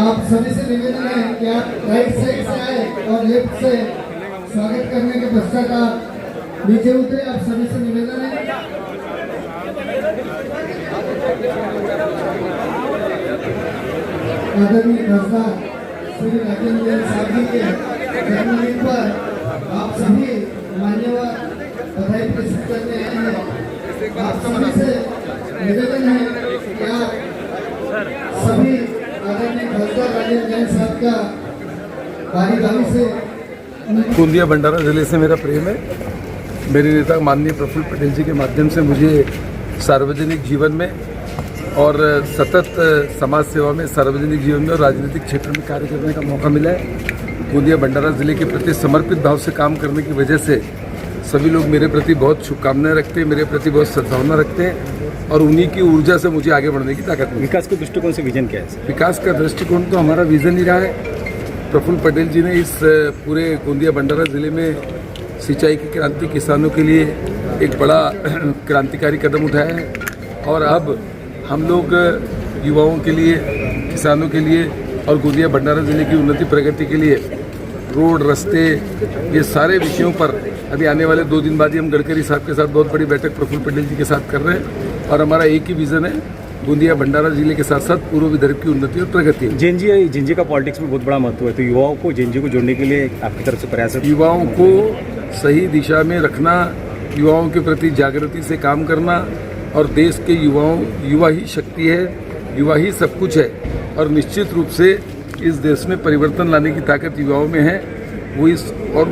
आप सभी से निवेदन है कि आप राइट साइड से आए और लेफ्ट से स्वागत करने के पश्चात आप नीचे उतरे। आप सभी से निवेदन है। आदरणीय खासदार श्री राजेंद्र साहब जी के जन्मदिन पर आप सभी मान्यवर बधाई प्रस्तुत करने आए हैं। आप सभी से निवेदन है कि आप सभी आदरणीय खासदार राजेंद्र जैन साहब का बारी से। गोंदिया भंडारा जिले से मेरा प्रेम है। मेरे नेता माननीय प्रफुल्ल पटेल जी के माध्यम से मुझे सार्वजनिक जीवन में और सतत समाज सेवा में, सार्वजनिक जीवन में और राजनीतिक क्षेत्र में कार्य करने का मौका मिला है। गोंदिया भंडारा जिले के प्रति समर्पित भाव से काम करने की वजह से सभी लोग मेरे प्रति बहुत शुभकामनाएं रखते हैं, मेरे प्रति बहुत सद्भावना रखते हैं और उन्हीं की ऊर्जा से मुझे आगे बढ़ने की ताकत मिलती है। विकास के दृष्टिकोण से विजन क्या है? विकास का दृष्टिकोण तो हमारा विजन ही रहा है। प्रफुल्ल पटेल जी ने इस पूरे गोंदिया भंडारा जिले में सिंचाई की क्रांति, किसानों के लिए एक बड़ा क्रांतिकारी कदम उठाया है और अब हम लोग युवाओं के लिए, किसानों के लिए और गोंदिया भंडारा जिले की उन्नति प्रगति के लिए रोड, रास्ते, ये सारे विषयों पर अभी आने वाले 2 दिन बाद ही हम गडकरी साहब के साथ बहुत बड़ी बैठक प्रफुल्ल पटेल जी के साथ कर रहे हैं और हमारा एक ही विजन है, गोंदिया भंडारा जिले के साथ साथ पूर्व विदर्भ की उन्नति और प्रगति। जेएनजी का पॉलिटिक्स में बहुत बड़ा महत्व है, तो युवाओं को जेएनजी को जोड़ने के लिए आपकी तरफ से प्रयास है? युवाओं को सही दिशा में रखना, युवाओं के प्रति जागृति से काम करना और देश के युवा ही शक्ति है, युवा ही सब कुछ है और निश्चित रूप से इस देश में परिवर्तन लाने की ताकत युवाओं में है। वो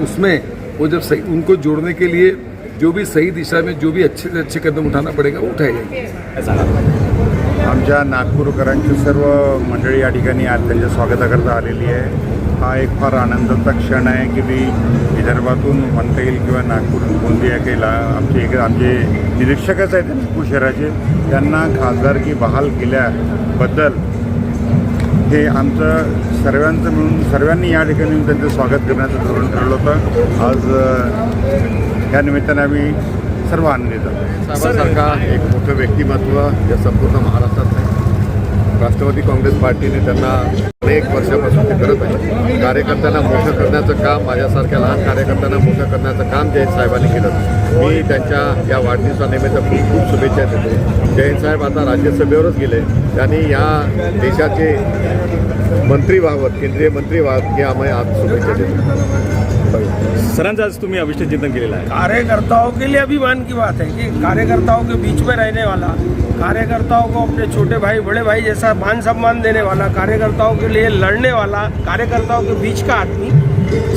उसमें वो जब सही, उनको जोड़ने के लिए जो भी सही दिशा में जो भी अच्छे से अच्छे कदम उठाना पडेगा वो उठाए जाएंगे। आमच्या नागपूरकरांची सर्व मंडळी या ठिकाणी आज त्यांच्या स्वागताकरता आलेली आहे। हा एक फार आनंदाचा क्षण आहे की मी विदर्भातून म्हणता येईल किंवा नागपूर, गोंदिया केला आमचे निरीक्षकच आहेत नागपूर शहराचे, त्यांना खासदारकी बहाल केल्याबद्दल हे आमचं सर्वांचं मिळून सर्वांनी या ठिकाणी त्यांचं स्वागत करण्याचं धोरण ठरवलं होतं। आज या निमित्ताने आम्ही सर्व आनंदित आहोत। साहेबांसारखा एक मोठं व्यक्तिमत्व या संपूर्ण महाराष्ट्रात आहे। राष्ट्रवादी काँग्रेस पार्टीने त्यांना अनेक वर्षापासून ते करत आहे। कार्यकर्त्यांना मोठं करण्याचं काम, माझ्यासारख्या लहान कार्यकर्त्यांना मोठं करण्याचं काम जयंत साहेबांनी केलं। मी त्यांच्या या वाढदिवसानिमित्त खूप खूप शुभेच्छा देतो। जयंत साहेब आता राज्यसभेवरच गेले, त्यांनी या देशाचे मंत्री व्हावं, केंद्रीय मंत्री व्हावं, हे आम्ही आज शुभेच्छा देतो। सरांचा आज तुम्ही अभिष्ट चिंतन केलेला है। कार्यकर्ताओं के लिए अभिमान की बात है कि कार्यकर्ताओं के बीच में रहने वाला, कार्यकर्ताओं को अपने छोटे भाई बड़े भाई जैसा मान सम्मान देने वाला, कार्यकर्ताओं के लिए लड़ने वाला, कार्यकर्ताओं के बीच का आदमी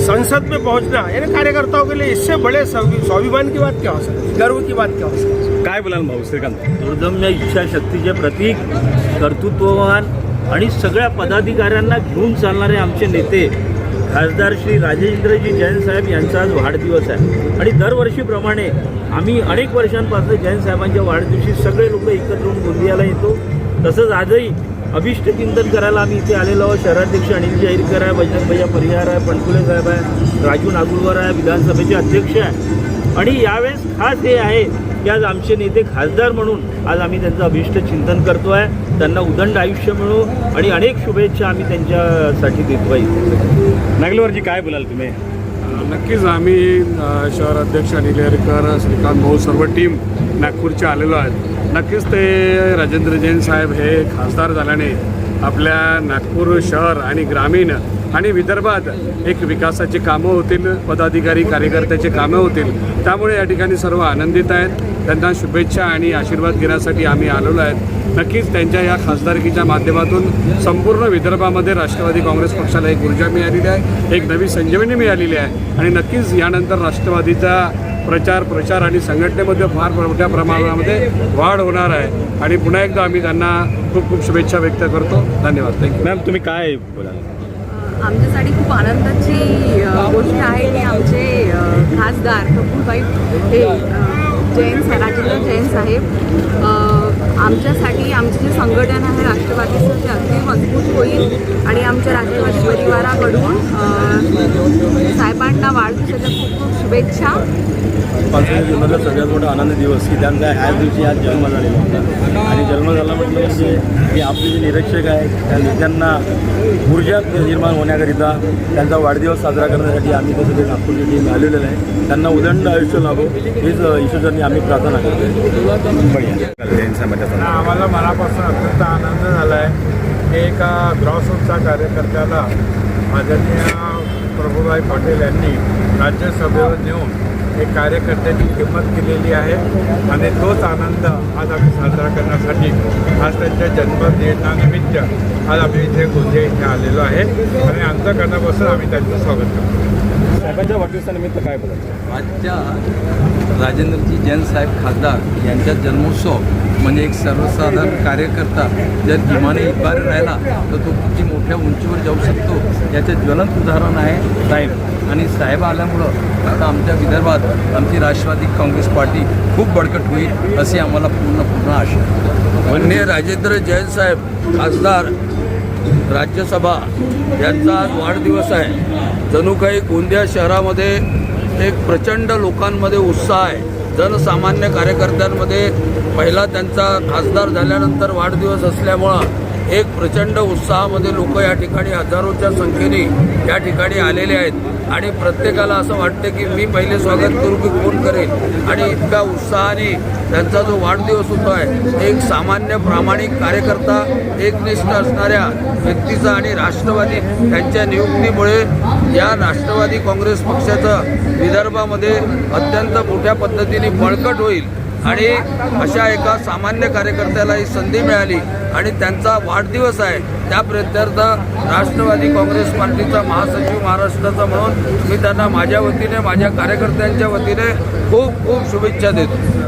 संसद में पहुंचना, यानी कार्यकर्ताओं के लिए इससे बड़े स्वाभिमान की बात क्या हो सकती है, गर्व की बात क्या हो सकती है? काय बोलाल भाऊ श्रीकांत? दुर्दम्य इच्छाशक्तीचे प्रतीक, कर्तृत्ववान आणि सगळ्या पदाधिकाऱ्यांना घेऊन चालणारे आमचे नेते खासदार श्री राजेंद्रजी जैन साहेब यांचा आज वाढदिवस आहे आणि दरवर्षीप्रमाणे आम्ही अनेक वर्षांपासून जैन साहेबांच्या वाढदिवशी सगळे लोक एकत्र होऊन गोंदियाला येतो। तसंच आजही अभिष्ट चिंतन करायला आम्ही इथे आलेलो आहोत। शहराध्यक्ष अनिल जाईरकर आहे, बजरंग भैया परिहार आहे, पणकुले साहेब आहे, राजू नागुलकर आहे, विधानसभेचे अध्यक्ष आहे आणि यावेळेस खास हे आहे की आज आमचे नेते खासदार म्हणून आज आम्ही त्यांचं अभिष्ट चिंतन करतो आहे। त्यांना उदंड आयुष्य मिळो आणि अनेक शुभेच्छा आम्ही त्यांच्यासाठी देतो आहे। नागलवरजी काय बोलाल तुम्ही? नक्कीच आम्ही शहर अध्यक्ष अनिल जाईरकर, श्रीकांत भाऊ, सर्व टीम नागपूरचे आलेलो आहेत। नक्कीच ते राजेंद्र जैन साहेब हे खासदार झाल्याने आपल्या नागपूर शहर आणि ग्रामीण आणि विदर्भात एक विकासाची कामं होतील, पदाधिकारी कार्यकर्त्याचे कामं होतील, त्यामुळे या ठिकाणी सर्व आनंदित आहेत। त्यांना शुभेच्छा आणि आशीर्वाद घेण्यासाठी आम्ही आलेलो आहेत। नक्कीच त्यांच्या या खासदारकीच्या माध्यमातून संपूर्ण विदर्भामध्ये राष्ट्रवादी काँग्रेस पक्षाला एक ऊर्जा मिळालेली आहे, एक नवी संजीवनी मिळालेली आहे आणि नक्कीच यानंतर राष्ट्रवादीचा प्रचार आणि संघटनेमध्ये फार मोठ्या प्रमाणामध्ये वाढ होणार आहे आणि पुन्हा एकदा आम्ही त्यांना खूप खूप शुभेच्छा व्यक्त करतो। धन्यवाद। थँक्यू। मॅम तुम्ही काय बोलाल? आमच्यासाठी खूप आनंदाची गोष्ट आहे की आमचे खासदार प्रफुल्लभाई हे राजेंद्र जैन साहेब आमच्यासाठी आमचे जे जे संघटन आहे राष्ट्रवादीचं ते अगदी मजबूत होईल आणि आमच्या राष्ट्रवादी परिवाराकडून साहेबांना वाढदिवसाच्या खूप खूप शुभेच्छा. पाचव्या जीवनातला सगळ्यात मोठा आनंद दिवस की त्यांचा ह्याच दिवशी आज जन्म झालेला होता आणि जन्म झाला म्हटलं म्हणजे की आपले जे निरीक्षक आहेत त्या नेत्यांना ऊर्जा निर्माण होण्याकरिता त्यांचा वाढदिवस साजरा करण्यासाठी आम्ही तसं ते नागपूरची टीम आलेलेलं आहे. त्यांना उदंड आयुष्य लाभो हीच ईश्वरांनी आम्ही प्रार्थना करतो. आम्हाला मनापासून अत्यंत आनंद झाला आहे. एका क्रॉसरूटचा कार्यकर्त्याला आदरणीय प्रभुभाई पटेल यांनी राज्यसभेवर नेऊन एक कार्यकर्त्याची किंमत केलेली आहे आणि तोच आनंद आज आम्ही साजरा करण्यासाठी आज त्यांच्या जन्मदिनानिमित्त आज आम्ही इथे गोंदिया इथे आलेलो आहे आणि अंतःकरणापासून आम्ही त्यांचं स्वागत करतो. साहेबांच्या वाढदिवसानिमित्त काय बोलायचं? आजच्या राजेंद्रजी जैन साहेब खासदार यांचा जन्मोत्सव म्हणजे एक सर्वसाधारण कार्यकर्ता जर इमाने इतबार राहिला तर तो किती मोठ्या उंचीवर जाऊ शकतो याचं ज्वलंत उदाहरण आहे साहेब. आणि साहेब आल्यामुळं आता आमच्या विदर्भात आमची राष्ट्रवादी काँग्रेस पार्टी खूप बळकट होईल अशी आम्हाला पूर्ण आशा. माननीय राजेंद्र जैन साहेब खासदार राज्यसभा यांचा आज वाढदिवस आहे. जणू काही गोंदिया शहरामध्ये एक प्रचंड लोकांमध्ये उत्साह आहे. जनसामान्य कार्यकर्त्यांमध्ये पहिला त्यांचा खासदार झाल्यानंतर वाढदिवस असल्यामुळं एक प्रचंड उत्साहामध्ये लोक या ठिकाणी हजारोच्या संख्येने या ठिकाणी आलेले आहेत आणि प्रत्येकाला असं वाटतं की मी पहिले स्वागत करू की कोण करेल. आणि इतक्या उत्साहाने त्यांचा जो वाढदिवस होतो आहे एक सामान्य प्रामाणिक कार्यकर्ता एकनिष्ठ असणाऱ्या व्यक्तीचा आणि राष्ट्रवादी त्यांच्या नियुक्तीमुळे या राष्ट्रवादी काँग्रेस पक्षाचं विदर्भामध्ये अत्यंत मोठ्या पद्धतीने बळकट होईल आणि अशा एका सामान्य कार्यकर्त्याला ही संधी मिळाली आणि त्यांचा वाढदिवस आहे त्या प्रित्यर्थ राष्ट्रवादी काँग्रेस पार्टीचा महासचिव महाराष्ट्राचा म्हणून मी त्यांना माझ्या वतीने माझ्या कार्यकर्त्यांच्या वतीने खूप खूप शुभेच्छा देतो.